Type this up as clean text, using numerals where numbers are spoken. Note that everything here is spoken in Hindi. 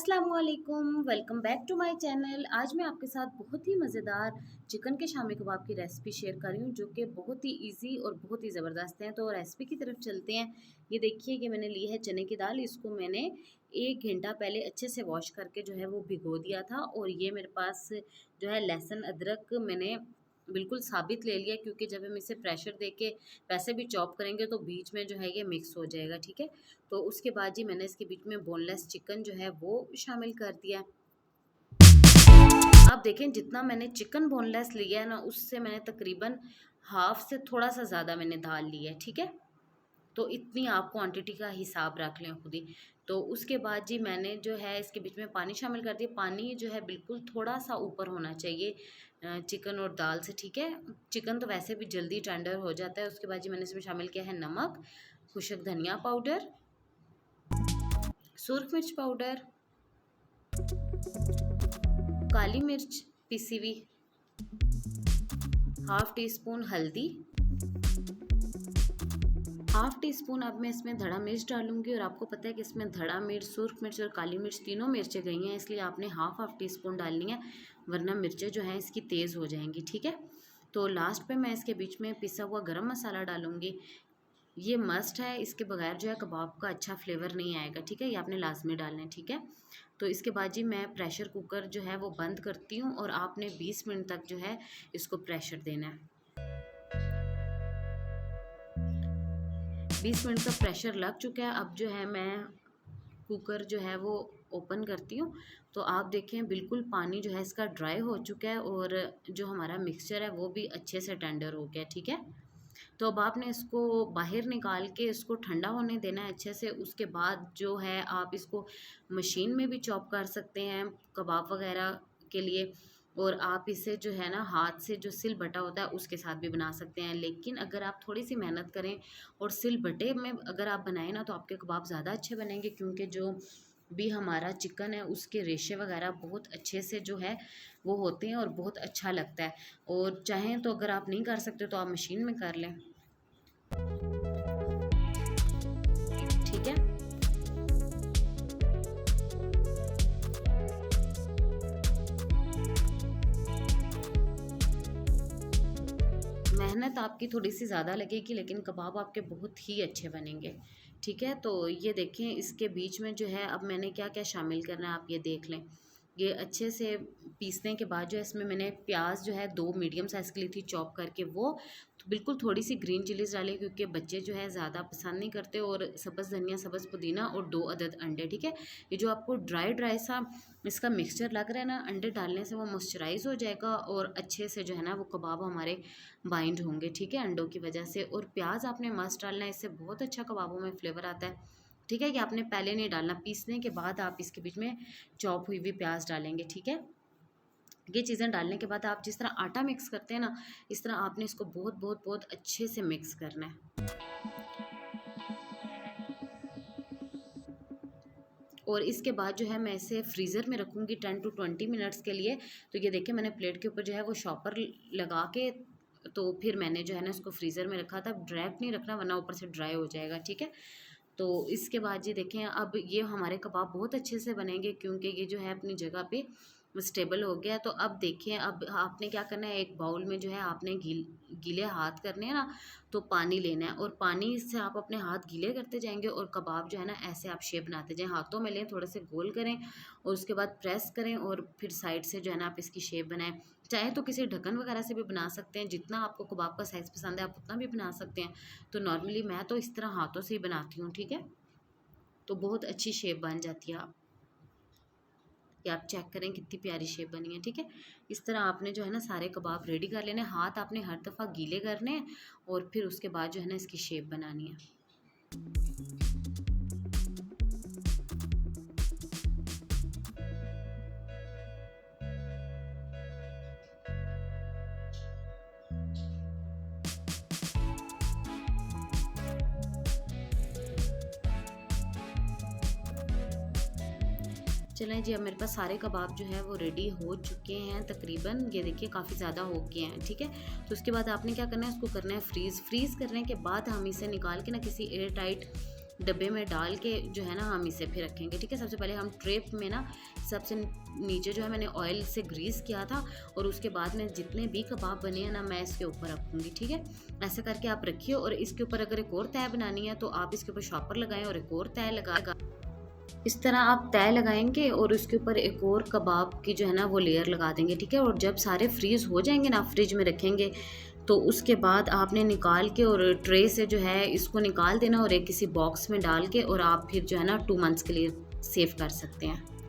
अस्सलामुअलैकुम, welcome back to my channel. आज मैं आपके साथ बहुत ही मज़ेदार चिकन के शामी कबाब की रेसिपी शेयर कर रही हूँ, जो कि बहुत ही इजी और बहुत ही ज़बरदस्त है। तो रेसिपी की तरफ चलते हैं। ये देखिए कि मैंने ली है चने की दाल। इसको मैंने 1 घंटा पहले अच्छे से वॉश करके जो है वो भिगो दिया था। और ये मेरे पास जो है लहसुन अदरक मैंने बिल्कुल साबित ले लिया, क्योंकि जब हम इसे प्रेशर दे के वैसे भी चॉप करेंगे तो बीच में जो है ये मिक्स हो जाएगा, ठीक है। तो उसके बाद जी मैंने इसके बीच में बोनलेस चिकन जो है वो शामिल कर दिया। आप देखें, जितना मैंने चिकन बोनलेस लिया है ना, उससे मैंने तकरीबन हाफ से थोड़ा सा ज़्यादा मैंने दाल ली है, ठीक है। तो इतनी आप क्वांटिटी का हिसाब रख लें खुद ही। तो उसके बाद जी मैंने जो है इसके बीच में पानी शामिल कर दिया। पानी जो है बिल्कुल थोड़ा सा ऊपर होना चाहिए चिकन और दाल से, ठीक है। चिकन तो वैसे भी जल्दी टेंडर हो जाता है। उसके बाद जी मैंने इसमें शामिल किया है नमक, खुशक धनिया पाउडर, सुरख मिर्च पाउडर, काली मिर्च पिसी हुई, हाफ टी स्पून हल्दी, हाफ टी स्पून अब मैं इसमें धड़ा मिर्च डालूंगी। और आपको पता है कि इसमें धड़ा मिर्च, सुर्ख मिर्च और काली मिर्च तीनों मिर्चें गई हैं, इसलिए आपने हाफ हाफ टी स्पून डालनी है, वरना मिर्चें जो हैं इसकी तेज़ हो जाएंगी, ठीक है। तो लास्ट पे मैं इसके बीच में पिसा हुआ गरम मसाला डालूंगी। ये मस्ट है, इसके बगैर जो है कबाब का अच्छा फ्लेवर नहीं आएगा, ठीक है। ये आपने लाजमी डालना है, ठीक है। तो इसके बाद जी मैं प्रेशर कुकर जो है वो बंद करती हूँ, और आपने 20 मिनट तक जो है इसको प्रेशर देना है। 20 मिनट का प्रेशर लग चुका है। अब जो है मैं कुकर जो है वो ओपन करती हूँ। तो आप देखें बिल्कुल पानी जो है इसका ड्राई हो चुका है, और जो हमारा मिक्सचर है वो भी अच्छे से टेंडर हो गया, ठीक है। तो अब आपने इसको बाहर निकाल के इसको ठंडा होने देना है अच्छे से। उसके बाद जो है आप इसको मशीन में भी चॉप कर सकते हैं कबाब वगैरह के लिए, और आप इसे जो है ना हाथ से जो सिल बटा होता है उसके साथ भी बना सकते हैं। लेकिन अगर आप थोड़ी सी मेहनत करें और सिल बटे में अगर आप बनाएं ना, तो आपके कबाब ज़्यादा अच्छे बनेंगे, क्योंकि जो भी हमारा चिकन है उसके रेशे वगैरह बहुत अच्छे से जो है वो होते हैं और बहुत अच्छा लगता है। और चाहें तो अगर आप नहीं कर सकते तो आप मशीन में कर लें, ठीक है। मेहनत आपकी थोड़ी सी ज़्यादा लगेगी, लेकिन कबाब आपके बहुत ही अच्छे बनेंगे, ठीक है। तो ये देखें, इसके बीच में जो है अब मैंने क्या क्या शामिल करना है आप ये देख लें। ये अच्छे से पीसने के बाद जो है इसमें मैंने प्याज जो है 2 मीडियम साइज़ की ली थी चॉप करके, वो तो बिल्कुल थोड़ी सी ग्रीन चिलीज़ डालें, क्योंकि बच्चे जो है ज़्यादा पसंद नहीं करते। और सब्ज़ धनिया, सब्ज़ पुदीना और 2 अदद अंडे, ठीक है। ये जो आपको ड्राई ड्राई सा इसका मिक्सचर लग रहा है ना, अंडे डालने से वो मॉइस्चराइज हो जाएगा और अच्छे से जो है ना वो कबाब हमारे बाइंड होंगे, ठीक है, अंडों की वजह से। और प्याज आपने मस्ट डालना है, इससे बहुत अच्छा कबाबों में फ्लेवर आता है, ठीक है। कि आपने पहले नहीं डालना, पीसने के बाद आप इसके बीच में चॉप हुई हुई प्याज डालेंगे, ठीक है। ये चीज़ें डालने के बाद आप जिस तरह आटा मिक्स करते हैं ना, इस तरह आपने इसको बहुत बहुत बहुत अच्छे से मिक्स करना है। और इसके बाद जो है मैं इसे फ्रीज़र में रखूँगी 10 टू 20 मिनट्स के लिए। तो ये देखिए मैंने प्लेट के ऊपर जो है वो शॉपर लगा के, तो फिर मैंने जो है ना इसको फ्रीज़र में रखा था। डायरेक्ट नहीं रखना, वरना ऊपर से ड्राई हो जाएगा, ठीक है। तो इसके बाद ये देखें, अब ये हमारे कबाब बहुत अच्छे से बनेंगे, क्योंकि ये जो है अपनी जगह पे स्टेबल हो गया। तो अब देखें, अब आपने क्या करना है, एक बाउल में जो है आपने गीले हाथ करने हैं ना, तो पानी लेना है, और पानी से आप अपने हाथ गीले करते जाएंगे, और कबाब जो है ना ऐसे आप शेप बनाते जाएं। हाथों में लें, थोड़े से गोल करें, और उसके बाद प्रेस करें, और फिर साइड से जो है ना आप इसकी शेप बनाएं। चाहे तो किसी ढक्कन वगैरह से भी बना सकते हैं, जितना आपको कबाब का साइज़ पसंद है आप उतना भी बना सकते हैं। तो नॉर्मली मैं तो इस तरह हाथों से ही बनाती हूँ, ठीक है। तो बहुत अच्छी शेप बन जाती है। आप ये आप चेक करें कितनी प्यारी शेप बनी है, ठीक है। इस तरह आपने जो है ना सारे कबाब रेडी कर लेने। हाथ आपने हर दफ़ा गीले करने हैं, और फिर उसके बाद जो है ना इसकी शेप बनानी है। चलें जी, अब मेरे पास सारे कबाब जो है वो रेडी हो चुके हैं तकरीबन। ये देखिए काफ़ी ज़्यादा हो गए हैं, ठीक है। तो उसके बाद आपने क्या करना है, उसको करना है फ्रीज़। फ्रीज़ करने के बाद हम इसे निकाल के ना किसी एयर टाइट डब्बे में डाल के जो है ना हम इसे फिर रखेंगे। ठीक है, सबसे पहले हम ट्रे में ना सबसे नीचे जो है मैंने ऑयल से ग्रीस किया था, और उसके बाद में जितने भी कबाब बने हैं ना मैं इसके ऊपर रखूँगी। ठीक है, ऐसे करके आप रखिए। और इसके ऊपर अगर एक और तय बनानी है तो आप इसके ऊपर शॉपर लगाएं और एक और तय लगा, इस तरह आप तय लगाएंगे और उसके ऊपर एक और कबाब की जो है ना वो लेयर लगा देंगे। ठीक है, और जब सारे फ्रीज़ हो जाएंगे ना, फ्रिज में रखेंगे, तो उसके बाद आपने निकाल के और ट्रे से जो है इसको निकाल देना और एक किसी बॉक्स में डाल के, और आप फिर जो है ना 2 मंथ्स के लिए सेव कर सकते हैं।